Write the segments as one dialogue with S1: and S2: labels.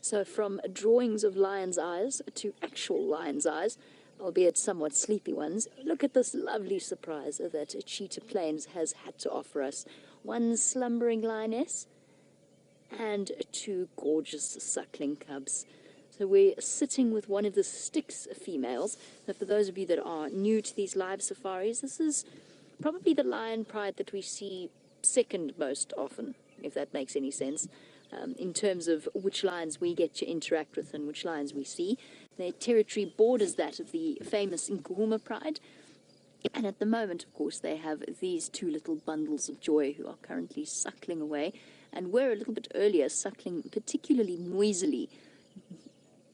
S1: So from drawings of lion's eyes to actual lion's eyes, albeit somewhat sleepy ones, look at this lovely surprise that Cheetah Plains has had to offer us. One slumbering lioness and two gorgeous suckling cubs. So we're sitting with one of the Styx females. Now, for those of you that are new to these live safaris, this is probably the lion pride that we see second most often, if that makes any sense, in terms of which lions we get to interact with and which lions we see. Their territory borders that of the famous Nkuhuma pride. And at the moment, of course, they have these two little bundles of joy who are currently suckling away, and were a little bit earlier suckling particularly noisily,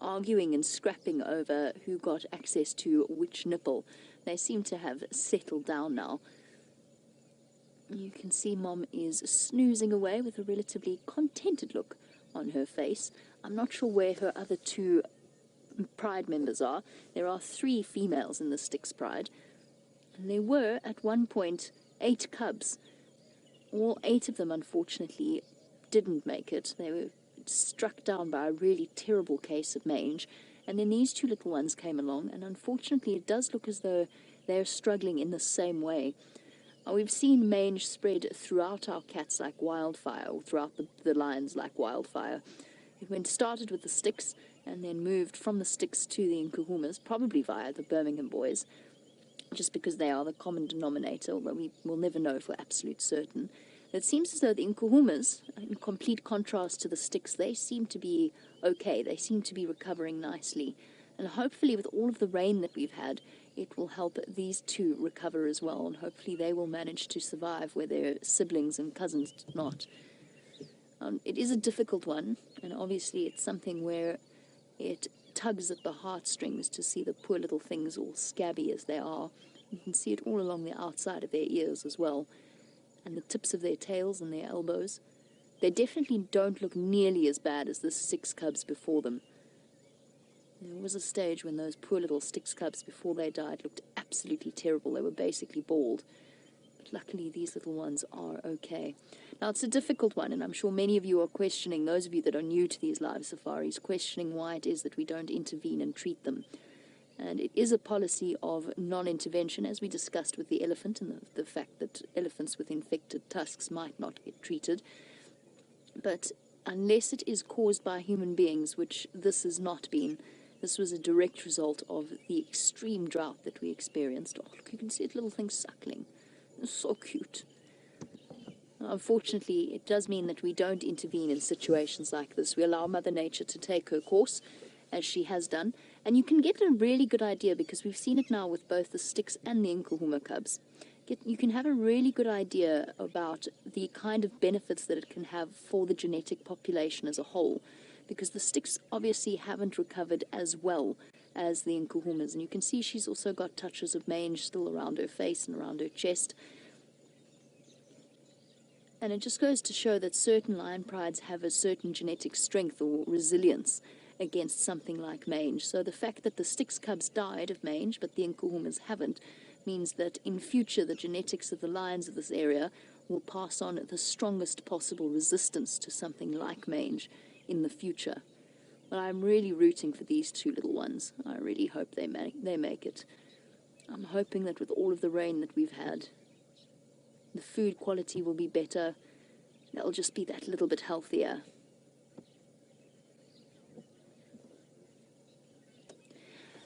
S1: arguing and scrapping over who got access to which nipple. They seem to have settled down now. You can see Mom is snoozing away with a relatively contented look on her face. I'm not sure where her other two pride members are. There are 3 females in the Styx pride. And there were, at one point, 8 cubs. All 8 of them, unfortunately, didn't make it. They were struck down by a really terrible case of mange. And then these 2 little ones came along, and unfortunately it does look as though they're struggling in the same way. We've seen mange spread throughout our cats like wildfire, or throughout the lions like wildfire. It started with the Styx, and then moved from the Styx to the Nkuhumas, probably via the Birmingham boys, just because they are the common denominator, although we will never know for absolute certain. It seems as though the Nkuhumas, in complete contrast to the Styx, they seem to be okay. They seem to be recovering nicely. And hopefully with all of the rain that we've had, it will help these 2 recover as well, and hopefully they will manage to survive where their siblings and cousins did not. It is a difficult one, and obviously it's something where it tugs at the heartstrings to see the poor little things all scabby as they are. You can see it all along the outside of their ears as well, and the tips of their tails and their elbows. They definitely don't look nearly as bad as the 6 cubs before them. There was a stage when those poor little Styx cubs, before they died, looked absolutely terrible. They were basically bald. But luckily, these little ones are okay. Now, it's a difficult one, and I'm sure many of you are questioning, those of you that are new to these live safaris, questioning why it is that we don't intervene and treat them. And it is a policy of non-intervention, as we discussed with the elephant, and the fact that elephants with infected tusks might not get treated. But unless it is caused by human beings, which this has not been, this was a direct result of the extreme drought that we experienced. Oh, look, you can see that little thing suckling. It's so cute. Unfortunately, it does mean that we don't intervene in situations like this. We allow Mother Nature to take her course, as she has done. And you can get a really good idea, because we've seen it now with both the Styx and the Nkuhuma cubs. You can have a really good idea about the kind of benefits that it can have for the genetic population as a whole, because the Styx obviously haven't recovered as well as the Nkuhumas. And you can see she's also got touches of mange still around her face and around her chest. And it just goes to show that certain lion prides have a certain genetic strength or resilience against something like mange. So the fact that the Styx cubs died of mange, but the Nkuhumas haven't, means that in future the genetics of the lions of this area will pass on the strongest possible resistance to something like mange in the future. But I'm really rooting for these 2 little ones. I really hope they make it. I'm hoping that with all of the rain that we've had, the food quality will be better. They'll just be that little bit healthier.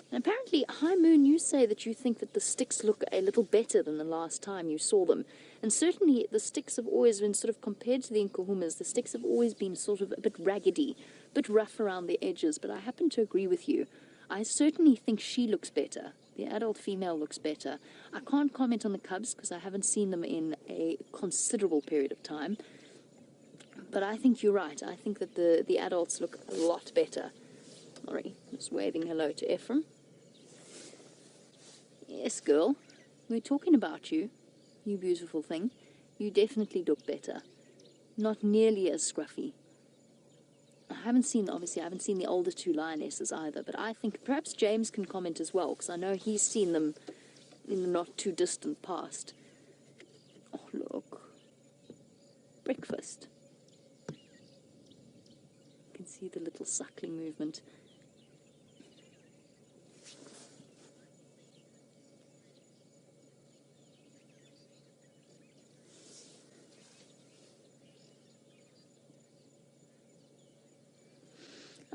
S1: And apparently, High Moon, you say that you think that the Styx look a little better than the last time you saw them. And certainly the Styx have always been sort of, compared to the Nkuhumas, the Styx have always been sort of a bit raggedy, a bit rough around the edges. But I happen to agree with you. I certainly think she looks better. The adult female looks better. I can't comment on the cubs because I haven't seen them in a considerable period of time. But I think you're right. I think that the adults look a lot better. Sorry, just waving hello to Ephraim. Yes, girl, we're talking about you, you beautiful thing. You definitely look better. Not nearly as scruffy. Obviously I haven't seen the older 2 lionesses either, but I think perhaps James can comment as well, because I know he's seen them in the not too distant past. Oh, look. Breakfast. You can see the little suckling movement.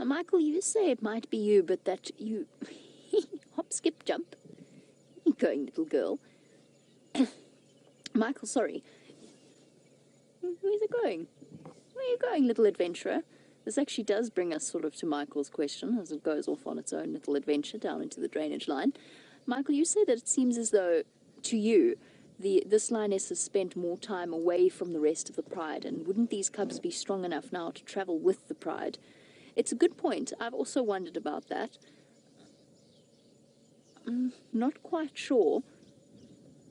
S1: Michael, you say it might be you, but that you hop, skip, jump. You're going, little girl. Michael, sorry. Where's it going? Where are you going, little adventurer? This actually does bring us sort of to Michael's question as it goes off on its own little adventure down into the drainage line. Michael, you say that it seems as though, to you, this lioness has spent more time away from the rest of the pride, and wouldn't these cubs be strong enough now to travel with the pride? It's a good point. I've also wondered about that. I'm not quite sure.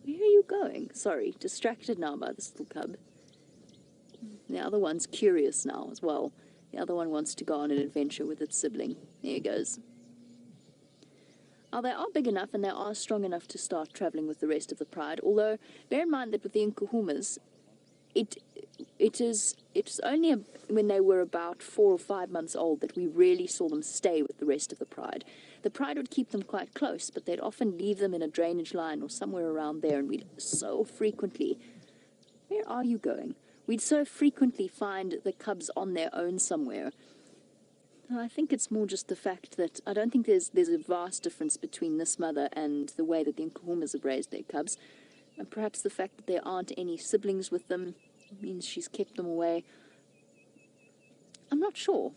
S1: Where are you going? Sorry, distracted now by this little cub. The other one's curious now as well. The other one wants to go on an adventure with its sibling. There it goes. Now, they are big enough and they are strong enough to start traveling with the rest of the pride, although bear in mind that with the Nkuhumas, it's only when they were about 4 or 5 months old that we really saw them stay with the rest of the pride. The pride would keep them quite close, but they'd often leave them in a drainage line or somewhere around there, and we'd so frequently... Where are you going? We'd so frequently find the cubs on their own somewhere. I think it's more just the fact that I don't think there's a vast difference between this mother and the way that the Nkuhumas have raised their cubs. And perhaps the fact that there aren't any siblings with them means she's kept them away. I'm not sure.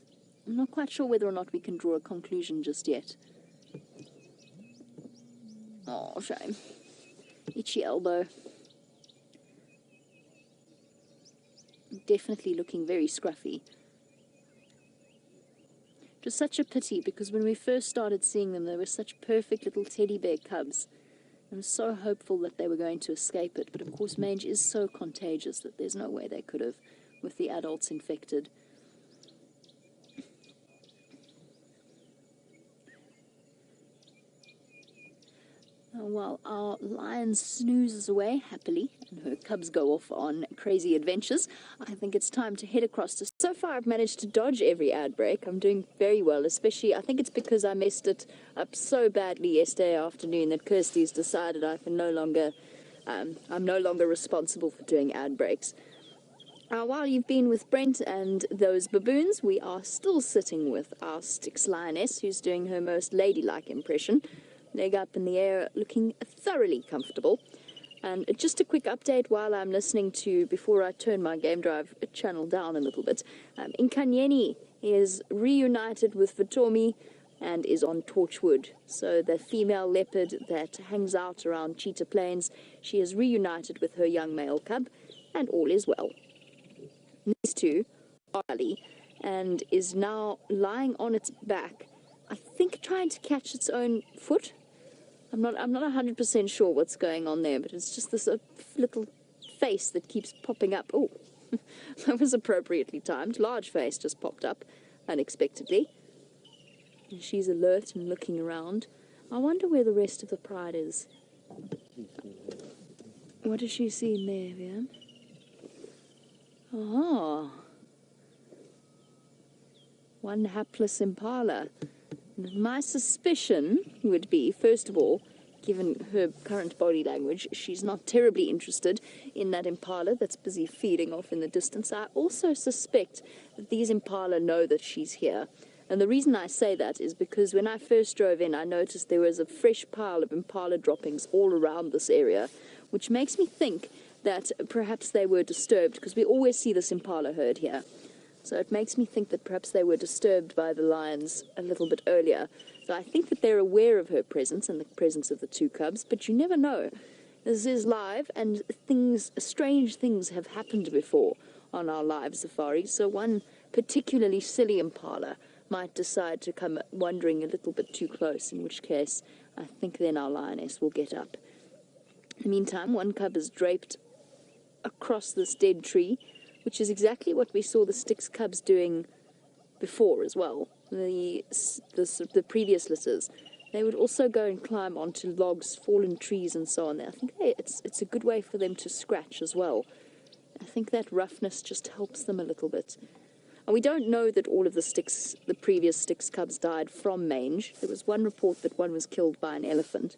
S1: I'm not quite sure whether or not we can draw a conclusion just yet. Oh, shame. Itchy elbow. Definitely looking very scruffy. It was such a pity because when we first started seeing them, they were such perfect little teddy bear cubs. I was so hopeful that they were going to escape it, but of course mange is so contagious that there's no way they could have, with the adults infected. While our lion snoozes away happily and her cubs go off on crazy adventures, I think it's time to head across to... So far I've managed to dodge every ad break. I'm doing very well, especially I think it's because I messed it up so badly yesterday afternoon that Kirsty's decided I can no longer... I'm no longer responsible for doing ad breaks. While you've been with Brent and those baboons, we are still sitting with our Styx Lioness, who's doing her most ladylike impression. Leg up in the air, looking thoroughly comfortable. And just a quick update while I'm listening to, before I turn my game drive channel down a little bit. Nkanyeni is reunited with Vitomi and is on Torchwood. So the female leopard that hangs out around Cheetah Plains, she is reunited with her young male cub, and all is well. These two are Ali, and is now lying on its back, I think trying to catch its own foot. I'm not 100% sure what's going on there, but it's just this little face that keeps popping up. Oh, that was appropriately timed. Large face just popped up unexpectedly. And she's alert and looking around. I wonder where the rest of the pride is. What does she see in there, Vian? Ah, one hapless impala. My suspicion would be, first of all, given her current body language, she's not terribly interested in that impala that's busy feeding off in the distance. I also suspect that these impala know that she's here. And the reason I say that is because when I first drove in, I noticed there was a fresh pile of impala droppings all around this area, which makes me think that perhaps they were disturbed, because we always see this impala herd here. So it makes me think that perhaps they were disturbed by the lions a little bit earlier. So I think that they're aware of her presence and the presence of the two cubs, but you never know. This is live, and strange things have happened before on our live safari. So one particularly silly impala might decide to come wandering a little bit too close, in which case I think then our lioness will get up. In the meantime, one cub is draped across this dead tree, which is exactly what we saw the Styx cubs doing before as well. The previous litters, they would also go and climb onto logs, fallen trees, and so on. I think it's a good way for them to scratch as well. I think that roughness just helps them a little bit. And we don't know that all of the previous Styx cubs died from mange. There was one report that one was killed by an elephant.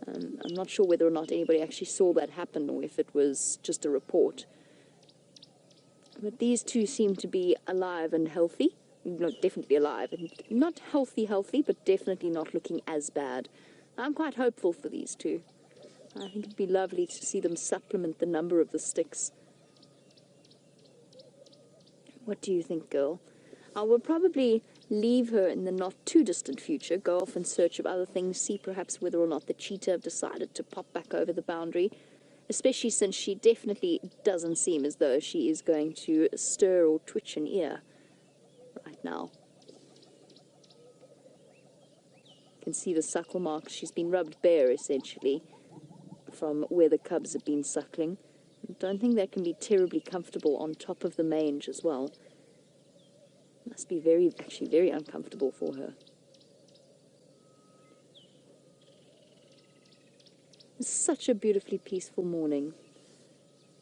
S1: I'm not sure whether or not anybody actually saw that happen or if it was just a report. But these two seem to be alive and healthy. No, definitely alive. And not healthy, but definitely not looking as bad. I'm quite hopeful for these two. I think it'd be lovely to see them supplement the number of the Styx. What do you think, girl? I will probably leave her in the not-too-distant future, go off in search of other things, see perhaps whether or not the cheetah have decided to pop back over the boundary, especially since she definitely doesn't seem as though she is going to stir or twitch an ear right now. You can see the suckle marks. She's been rubbed bare, essentially, from where the cubs have been suckling. I don't think that can be terribly comfortable on top of the mange as well. Must be actually very uncomfortable for her. It's such a beautifully peaceful morning.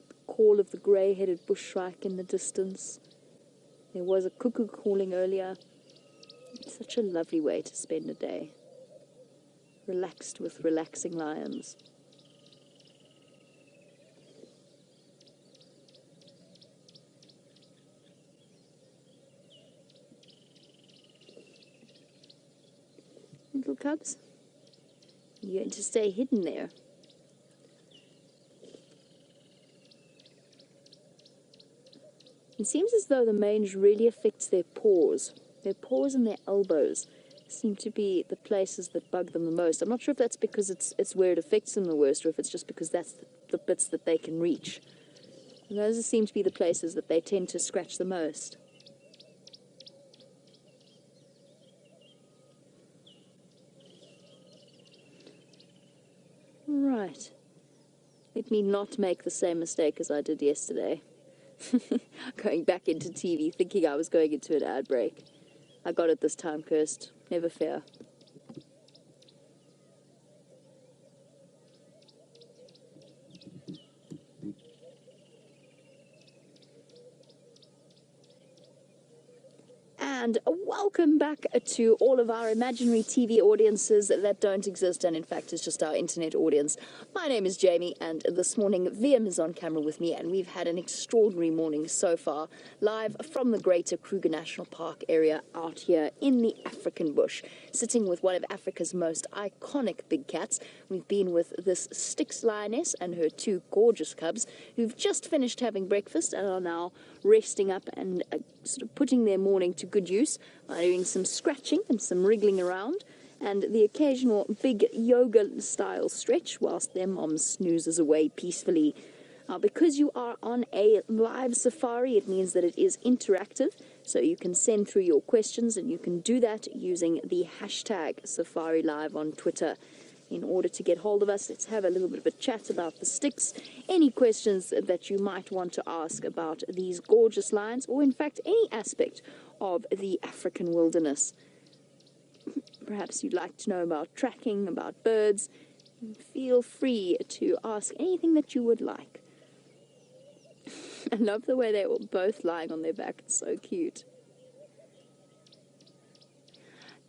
S1: The call of the grey-headed bushshrike in the distance. There was a cuckoo calling earlier. It's such a lovely way to spend a day. Relaxed with relaxing lions. Little cubs, you're going to stay hidden there. It seems as though the mange really affects their paws. Their paws and their elbows seem to be the places that bug them the most. I'm not sure if that's because it's where it affects them the worst, or if it's just because that's the bits that they can reach. And those seem to be the places that they tend to scratch the most. Right. Let me not make the same mistake as I did yesterday. Going back into TV, thinking I was going into an ad break. I got it this time, Kirst. Never fear. And welcome back to all of our imaginary TV audiences that don't exist and in fact is just our internet audience. My name is Jamie and this morning VM is on camera with me and we've had an extraordinary morning so far, live from the Greater Kruger National Park area out here in the African bush, sitting with one of Africa's most iconic big cats. We've been with this Styx Lioness and her two gorgeous cubs who've just finished having breakfast and are now resting up and sort of putting their morning to good use by doing some scratching and some wriggling around and the occasional big yoga-style stretch whilst their mom snoozes away peacefully. Now, because you are on a live safari, it means that it is interactive, so you can send through your questions and you can do that using the hashtag SafariLive on Twitter. In order to get hold of us, let's have a little bit of a chat about the Styx. Any questions that you might want to ask about these gorgeous lions, or in fact any aspect of the African wilderness. Perhaps you'd like to know about tracking, about birds. Feel free to ask anything that you would like. I love the way they're both lying on their back. It's so cute.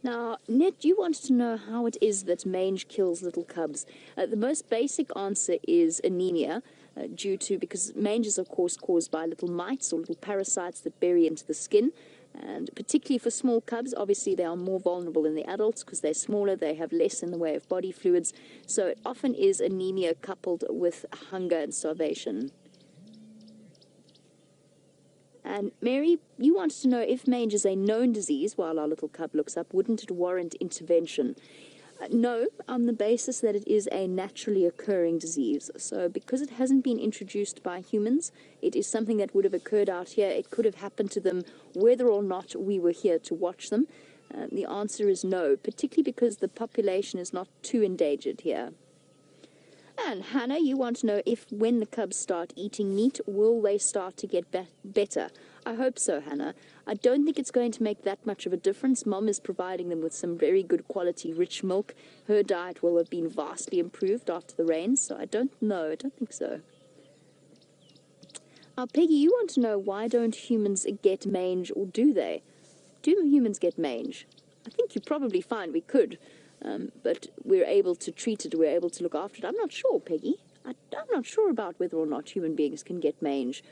S1: Now, Nat, you wanted to know how it is that mange kills little cubs. The most basic answer is anemia, because mange is, of course, caused by little mites or little parasites that bury into the skin. And particularly for small cubs, obviously they are more vulnerable than the adults because they're smaller, they have less in the way of body fluids. So it often is anemia coupled with hunger and starvation. And Mary, you wanted to know if mange is a known disease while our little cub looks up, wouldn't it warrant intervention? No, on the basis that it is a naturally occurring disease. So because it hasn't been introduced by humans, it is something that would have occurred out here. It could have happened to them whether or not we were here to watch them. The answer is no, particularly because the population is not too endangered here. And Hannah, you want to know if when the cubs start eating meat, will they start to get better? I hope so, Hannah. I don't think it's going to make that much of a difference. Mom is providing them with some very good quality rich milk. Her diet will have been vastly improved after the rains, so I don't know. I don't think so. Peggy, you want to know why don't humans get mange, or do they? Do humans get mange? I think you probably find we could, but we're able to treat it, we're able to look after it. I'm not sure, Peggy. I'm not sure about whether or not human beings can get mange.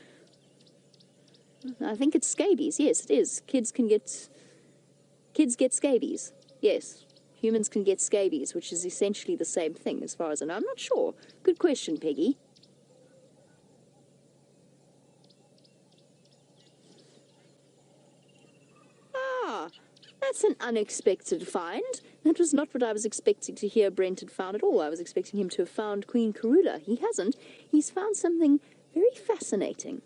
S1: I think it's scabies. Yes, it is. Kids get scabies. Yes, humans can get scabies, which is essentially the same thing as far as I know. I'm not sure. Good question, Peggy. That's an unexpected find. That was not what I was expecting to hear Brent had found at all. I was expecting him to have found Queen Karula. He hasn't. He's found something very fascinating.